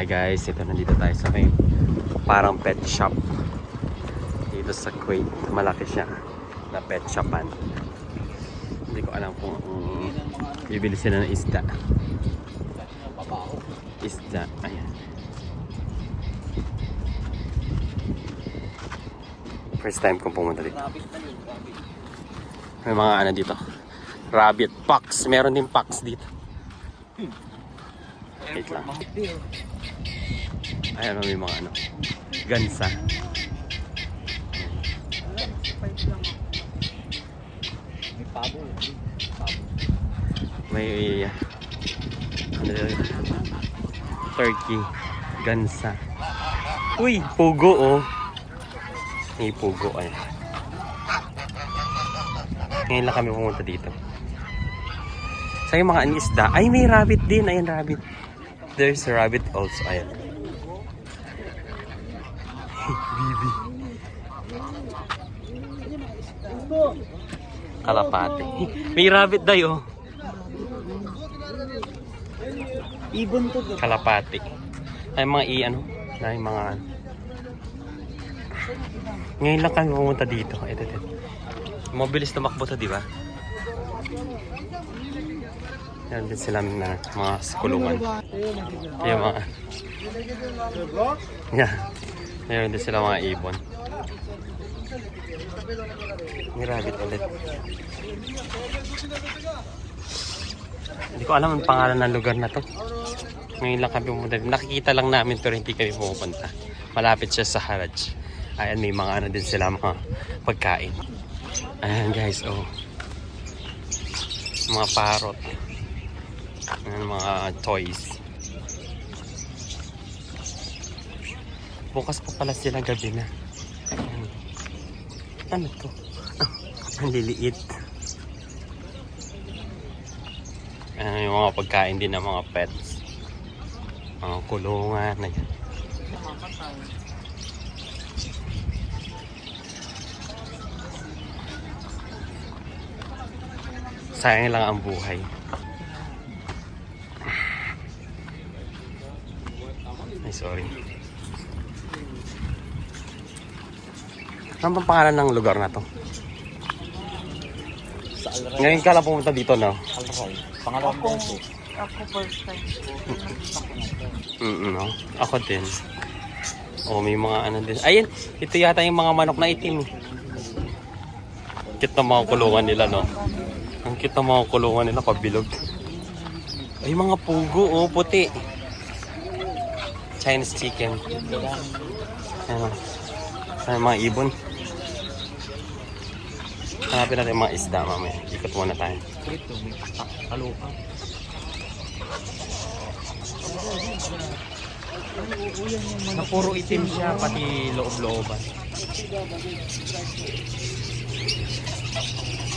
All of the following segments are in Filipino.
Hi guys, ito nandito tayo sa may parang pet shop dito sa Kuwait. Malaki siya na pet shopan. Hindi ko alam kung bibili sila ng isda. Isda, ayan. First time kong pumunta dito. May mga ano dito. Rabbit, fox. Meron din fox dito. Wait lang. Ayan, may mga ano. Gansa. May pabo. May ano dito? Turkey. Gansa. Uy, pugo oh. May pugo ay. Ngayon lang kami pumunta dito. Sa yung mga isda. Ay, may rabbit din. Ayan, rabbit. There's a rabbit also. Ayan. Bibi. Kalapate. May rabbit dayo. Ibon to. Kalapate. Ay, mga ano. Ay, mga ano. Ngayon lang kami pumunta dito. Ito. Mabilis tumakbo to, di ba? Yan din sila na mga kulungan. Yung mga... Yeah. Meron din sila mga ibon. May rabbit ulit. Hindi ko alam ang pangalan ng lugar na to. Ngayon lang kami pumunta. Nakikita lang namin pero hindi kami pumunta. Malapit siya sa Haraj. Ayan, may mga ano din sila, mga pagkain. Ayan guys, oh. Mga parrot. Ayan, mga toys. Bukas pa pala sila gabi na. Ayan. Ano to? Oh, ang liliit. Ayan, yung mga pagkain din ng mga pets. Mga kulungan. Ayan. Sayang lang ang buhay. Ay, sorry. Ano bang pangalan ng lugar na to? Sa Alray. Ngayon ka lang pumunta dito, no? Alray. Pangalawang beses. Ako first time. No? Ako din. Oh, may mga ano din. Ayun, ito yata yung mga manok na itim. Cute na mga kulungan nila, no? Ang cute na mga kulungan nila, pabilog. Ay, mga pugo, oh, puti. Chinese chicken. Ayan, ay, mga ibon. Hanapin natin yung mga isda mamaya. Ikot muna tayo. Ito, may kalupa. Na puro itim siya, pati loob-looban.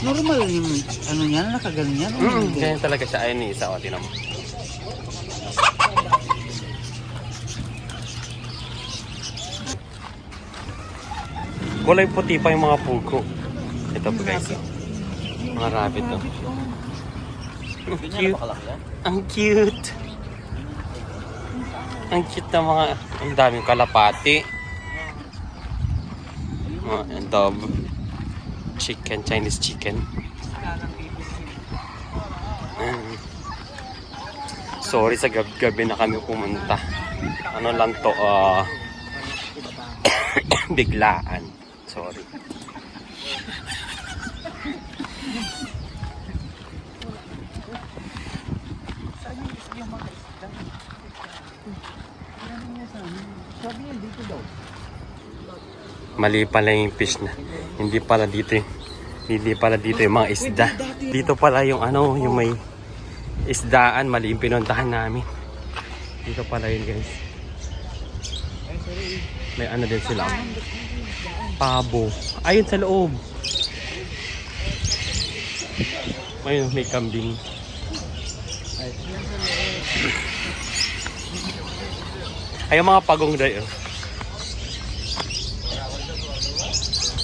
Normal yung ano niya, nakagaling yan. Ganyan talaga siya. Ayun ni isa, o, tinan mo. Kulay puti pa yung mga pugo. Ito po guys. Mga rabbit to. Ang cute. Ang cute. Ang cute na mga... Ang daming kalapati. Mga dove. Chicken, Chinese chicken. Sorry sa gabi na kami pumunta. Ano lang to, biglaan. Sorry. Mali pala yung fish na. Hindi pala dito yung mga isda. Dito pala yung ano, yung may isdaan. Mali yung pinuntahan namin. Dito pala yun guys. May ano din sila. Pabo. Ayun sa loob. Ayun, may kambing. Ayun mga pagong dayo.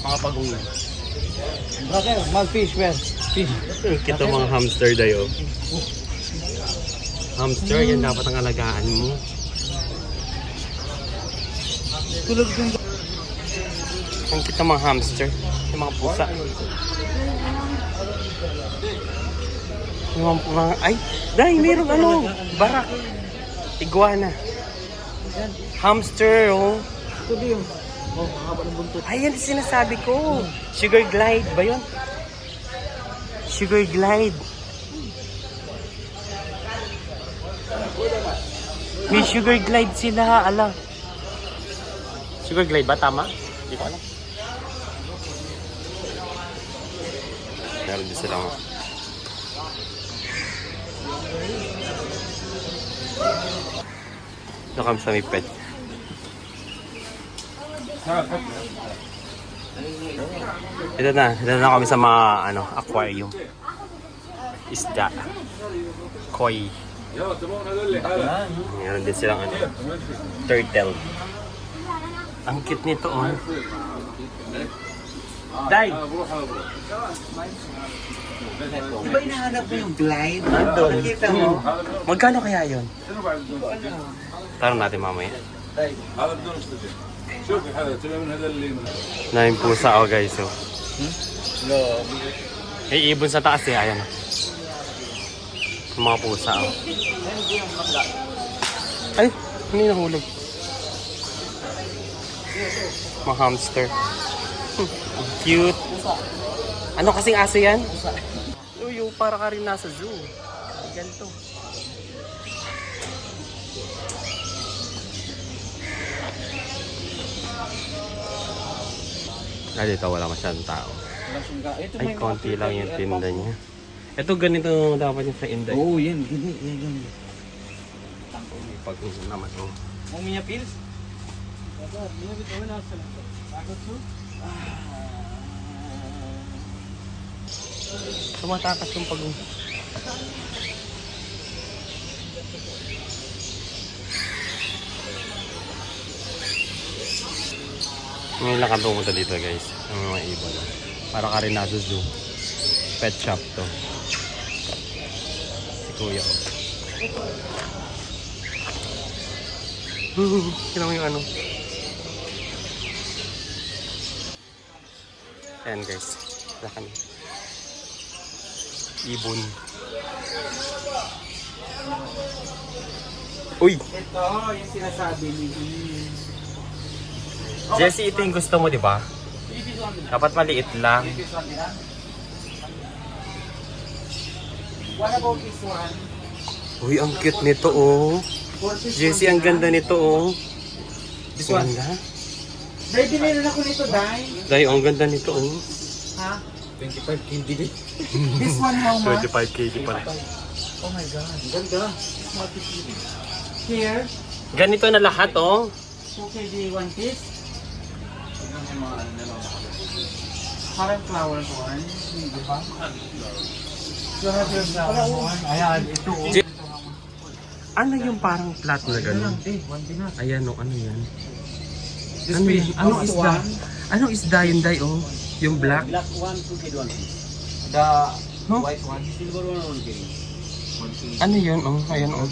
Mga pagong na. Brother, mag-fish well. Fish. Kita mga hamster dayo. Hamster, yan dapat ang alagaan mo. Tulog din. Ang kita mga hamster. Yung mga pusa. Yung mga... Ay! Dahil mayroong ano! Barak! Iguana. Hamster, oh. Ito din. Oh, haba ng buntot. Ay, yan sinasabi ko. Sugar glide ba yun? Sugar glide. May sugar glide sila, ala. Sugar glide ba? Tama? Hindi ko alam. Meron din silang... Ito kami sa may pet. Ito na kami sa mga ano, aquarium. Isda. Koi. Meron din silang ano, turtle. Ang cute nito, oh. Dai! Di ba hinahanap mo yung glide? Nandun. Nakita mo? Magkano kaya yun? Tanong natin mamaya. Na yung pusa, oh guys, oh. May ibon sa taas, eh. Ayan, oh. Yung mga pusa, oh. Ay, ano yung nahulog? Mga hamster. Ang cute. Ano kasing aso yan? Uyo, para ka rin nasa zoo. Ganito. Dito wala masyadong tao. Ay, konti lang yung tinda niya. Ito ganito dapat yung sa Inday. Oo, yan. Yan. Pag naman, oh. Ang minya pills? Tumatakas yung pag... Ngayon lang kami pumunta dito, guys. Ang mga ibon. Para ka rin nasa zoo. Pet shop to. Si Kuya, oh. Sino mo yung ano? Ayan, guys. Wala kami. Ibon. Uy! Ito, yung sinasabi ni Jesse, ito yung gusto mo, di ba? Dapat maliit lang. What about this one? Uy, ang cute nito, oh. Jesse, ang ganda nito, oh. This one? Ganda. Dahil binili ako nito, Dai. Dahil, ang ganda nito, oh. Ha? 25 kg. This one how much? 25 kg pala. Oh my God. Ganda. Here, Ganito na lahat, oh. 2 kg one piece. Parang flower one. Di ba? Flower one. Ayan, ito. Ano yung parang flat na gano'n? One pinas. Ayan, oh. Ano yan? This Ano fish. yan? Anong isda? Anong isda yun, Day, oh? Yung black? Black one, 2 kg one piece. The Huh? white one, silver one, 1 kg. 1 kg. Ano yun, oh? Ayan, oh.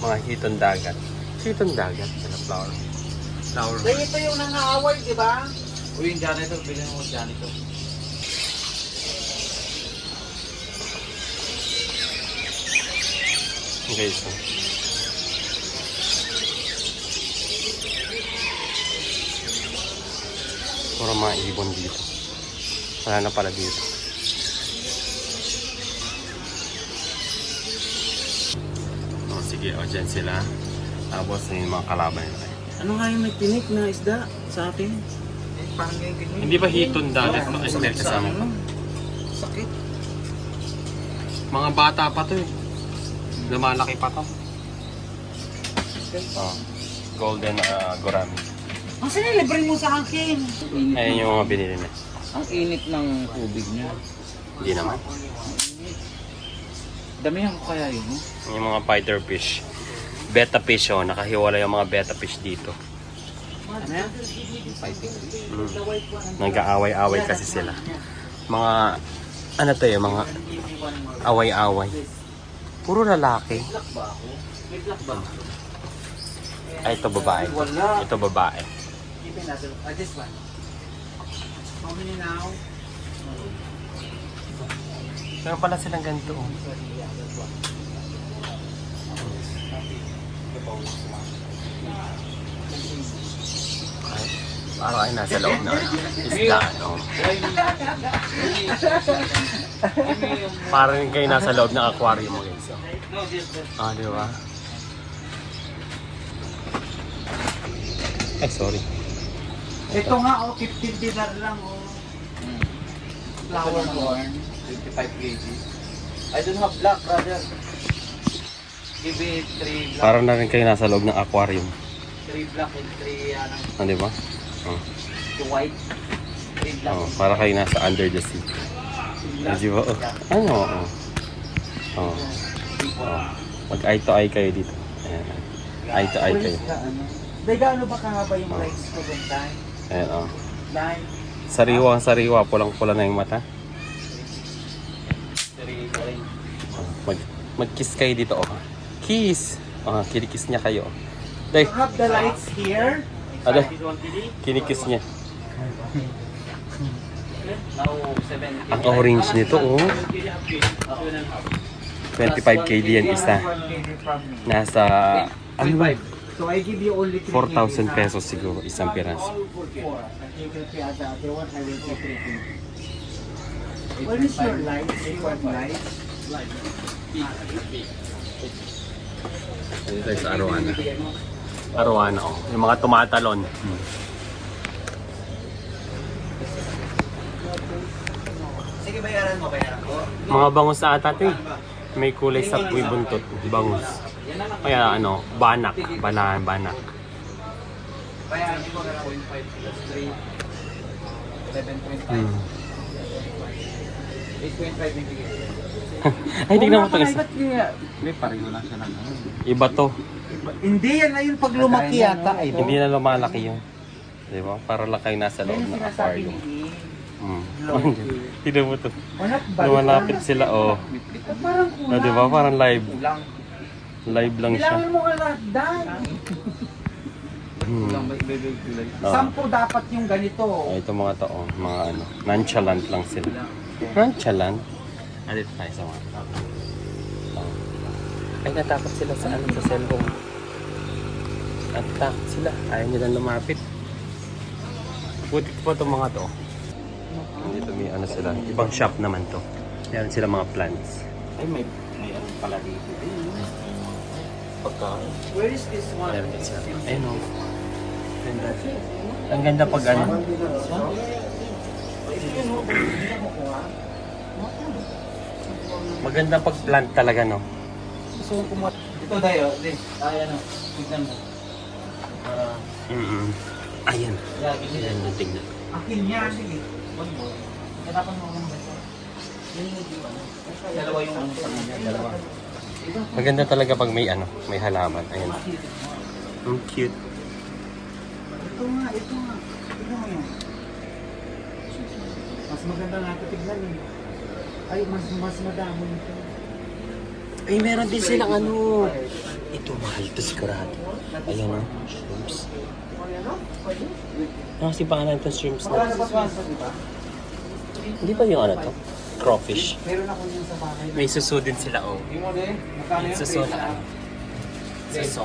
Mga hiton dagat. Hiton dagat. Ano, flower. Flower. Dahil ito yung nangaaway, di ba? O yung janitor, bilhin mo janitor. Okay, so. Puro mga ibon dito. Wala na pala dito. Oh, sige, o dyan sila. Tapos yung mga kalaban nila. Ano nga yung nagtinik na isda sa atin? Parang yung ganyan. Hindi ba hiton dagat? Ay, hindi kasama pa. Sakit. Mga bata pa to eh. Lumalaki pa to. Oh, golden gourami. Ang sinilibre mo sa akin. Ayan yung mga binili na. Ang init ng tubig niya. Hindi naman. Damihan ko kaya yun. Yung mga fighter fish. Betta fish, oh. Nakahiwala yung mga betta fish dito. Ano yan? Fighting. Nag-aaway-away kasi sila. Mga, ano to eh, mga away-away. Puro lalaki. May black ba? Ay, ito babae. Wala. Ito babae. Keep another. This one. How many now? Meron pala silang ganito. Oh. Sorry, yeah, that one. Ay, parang ay nasa loob na isda. No? Parang kayo nasa loob ng aquarium mo guys. No, this. Ah, di ba? Ay, sorry. Ito nga, 15 dinar lang, Flower corn, 25 kg. I don't have black, brother. Give it 3 black. Parang na rin kayo nasa loob ng aquarium. 3 black and 3 Ah, di ba? Oh. 2 white. 3 black. Oh, para kayo nasa under the sea. Ah, di ba? Oh. Ano? Oh. Oh. Oh. Mag eye to eye kayo dito. Ayan. Eye to eye kayo. Day, gaano ba kahaba yung legs ko one time? Ayan, oh. Nine. Sariwa, pulang-pula na yung mata. 3. Oh, mag-kiss kayo dito, oh. Kiss! Oh, kinikiss niya kayo. Day, You have the lights here. ano? Kinikiss niya. Now, 7. Ang orange nito, oh. 25 kg yan isa. Nasa, ano ba? So I give you only 3 4,000 pesos siguro, isang piraso. What is your light? What light? Dito tayo sa Arowana. Arowana, oh. Yung mga tumatalon. Sige, bayaran mo, bayaran ko. Mga bangus sa ata, eh. May kulay sa may buntot. Bangus. Kaya ano, banak. Banak. Bayaran ko na 0.5 plus 3. 11.5. 8.5 yung bigay. Ay, tignan mo ito isa. May pareho lang siya ng ano. Iba to. Hindi yan na yun pag lumaki yata. Hindi na lumalaki yun. Di ba? Para lang kayo nasa loob ng aquarium. Tignan mo to. Lumalapit sila, oh. Parang Oh, di ba? Parang live. kulang. Live lang siya. Kailangan mo nga lahat, Dan. Hmm. Oh. 10 dapat yung ganito. Oh, ito mga to, oh. Mga ano. Nonchalant lang sila. Nonchalant? Alit tayo sa mga. Oh. Ay, natakot sila sa ano, sa cellphone. Natakot sila. Ayaw nilang lumapit. Buti po itong mga to. Dito may ano sila. Ibang shop naman to. Meron sila mga plants. Ay, may ano pala dito. Pagkain. Where is this one? Meron din sila. Ayun o. Ganda. Ang ganda pag ano. Maganda pag plant talaga, no? Gusto ko kumuha. Ito tayo. Ay, ano. Tignan mo. Ayan. Yeah, Ayan yung tingnan. akin niya. Sige. One more. Kailangan mo ng beso. Dalawa yung ano sa kanya. Dalawa. Maganda talaga pag may ano, may halaman. Ayan. Ang cute. Ito nga. Tignan mo yan. Mas maganda nga ito tignan eh. Ay, mas madamo nito. Ay, meron din silang ano. Ito, mahal to sigurado. Ayan o, shrimps. Ano kasi pangalan itong shrimps Wala na? na ba sponsor, di ba? Hindi ba yung ano to? Crawfish. Meron ako yun sa bahay. May suso din sila, oh. Yung mo din? Magkano yun? Suso na ano? Suso.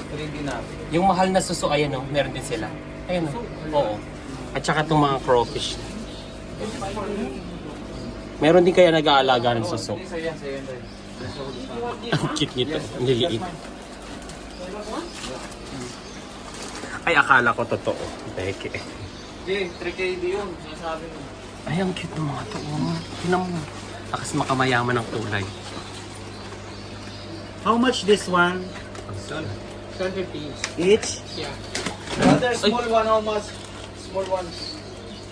3 dinar. Yung mahal na suso, ayan o, meron din sila. Ayan o, oo. At saka itong mga crawfish. Meron din kaya nag-aalaga ng suso. Sa'yo yan, sa'yo yan. Ang cute nito, ang liliit. Ay, akala ko totoo. Beke. Hindi, 3KD yun. Sinasabi mo. Ay, ang cute ng mga to. Tinan mo. Akas makamayaman ng kulay. How much this one? 150 Each? Yeah. Brother, small one, how much? Small one.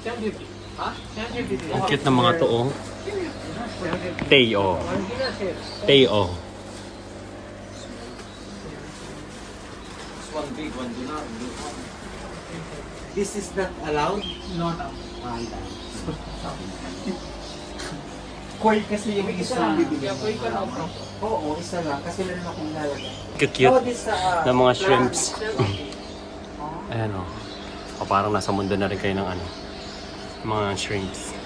150 Ha? 150 Ang cute ng mga to, oh. Teo. Teo. This one big one, do not. This is not allowed? Not Ah, Koi kasi yung Isa isang lang. bibili. Kaya pwede ka na ako. Oo, isa lang. Kasi meron akong lalagay. Cute This na mga shrimps. Ayan o. O parang nasa mundo na rin kayo ng ano. Mga shrimps.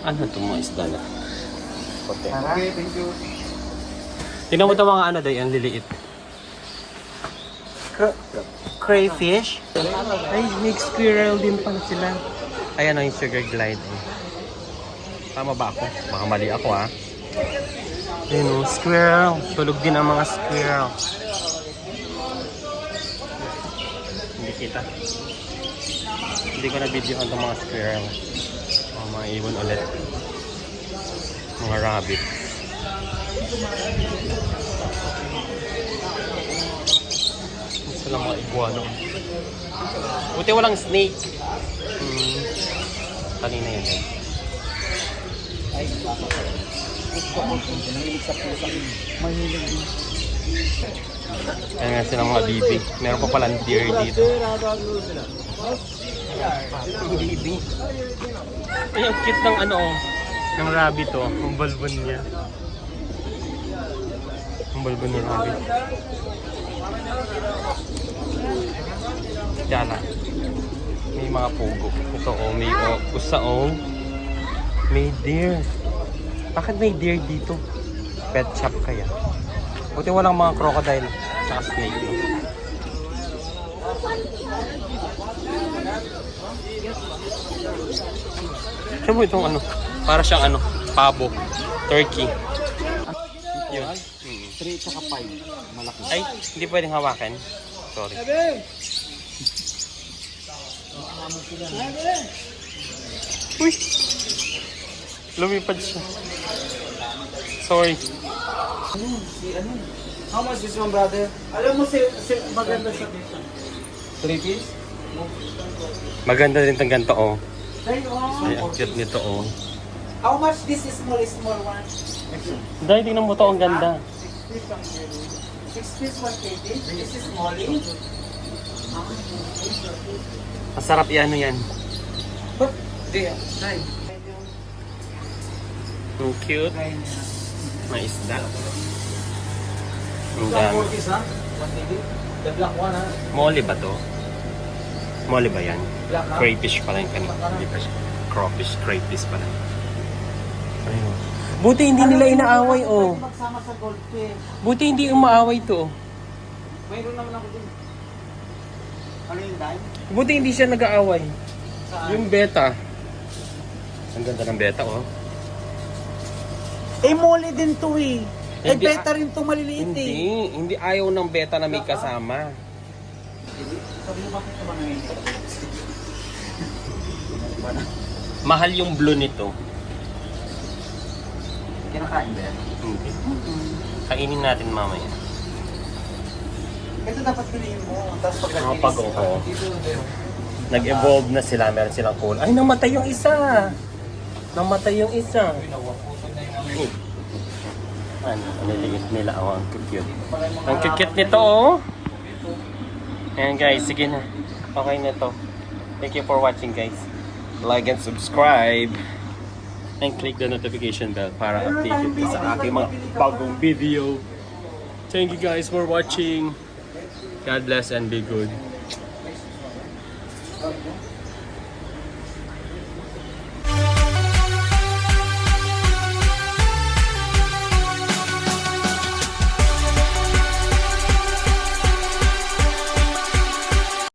Ano ito mga isda na? Kote. Okay, thank you. Tingnan mo ito mga ano day, ang liliit. Crayfish? Ay, may squirrel din pala sila. Ayan o yung sugar glide. Eh. Tama ba ako? Baka mali ako ha. Ayun o, squirrel. Tulog din ang mga squirrel. Hindi kita. Hindi ko na videohan itong mga squirrel. O, mga ibon ulit. Mga rabbit. Gusto lang mga iguano. Buti walang snake. Kanina yun eh. Ayan nga sila mga bibi. Meron pa palang deer dito. Bibi. Ay, ang cute ng ano oh. Ng rabbit oh. Ang balbon niya. Ang balbon ng rabbit. Diyan may mga pugo. Ito oh, may usa oh. May deer. Bakit may deer dito? Pet shop kaya? Buti walang mga crocodile tsaka snake. No? Saan mo itong ano? Para siyang ano? Pabo. Turkey. Yun. 3 tsaka 5. Malaki. Ay, hindi pwedeng hawakan. Sorry. Uy! Lumipad siya. Sorry. How much this one, brother? Alam mo, maganda siya dito. 3 piece? Maganda din itong ganito, oh. Dahil, Ay, ang cute nito, oh. how much this is small one? Dahil tingnan mo to, ang ganda. 6 piece, 1 kg. This is small. Masarap yan, ano yan. Hindi, try. Ang cute. May isda. Ang Ito dami. 4 piece, ha? 1 kg? The black one, ha? Molly ba to? Molly ba yan? Black, ha? Crayfish pala yung kanina. Hindi pa siya. Crawfish, crayfish pala. Ayun. Buti hindi nila inaaway, oh. Magsama sa goldfish. Buti hindi umaaway to, oh. Mayroon naman ako din. Ano yung dime? Buti hindi siya nag-aaway. Saan? Yung beta. Ang ganda ng beta, oh. Eh, mole din to eh. Eh, Hindi, beta rin to maliliit eh. Hindi ayaw ng beta na may kasama. Sabi mo bakit naman ngayon? Mahal yung blue nito. Kinakain ba yan? Hindi. Kainin natin mamaya. Ito dapat piliin mo. Tapos pag Mga pag-uho. Nag-evolve na sila. Meron silang cool. Ay, namatay yung isa! Namatay yung isa. Ano liligit nila. Oh, ang cute. Ang cute nito, oh. Ayan guys, sige na. Okay na to. Thank you for watching guys. Like and subscribe. And click the notification bell para updated ka sa aking mga bagong video. Thank you guys for watching. God bless and be good.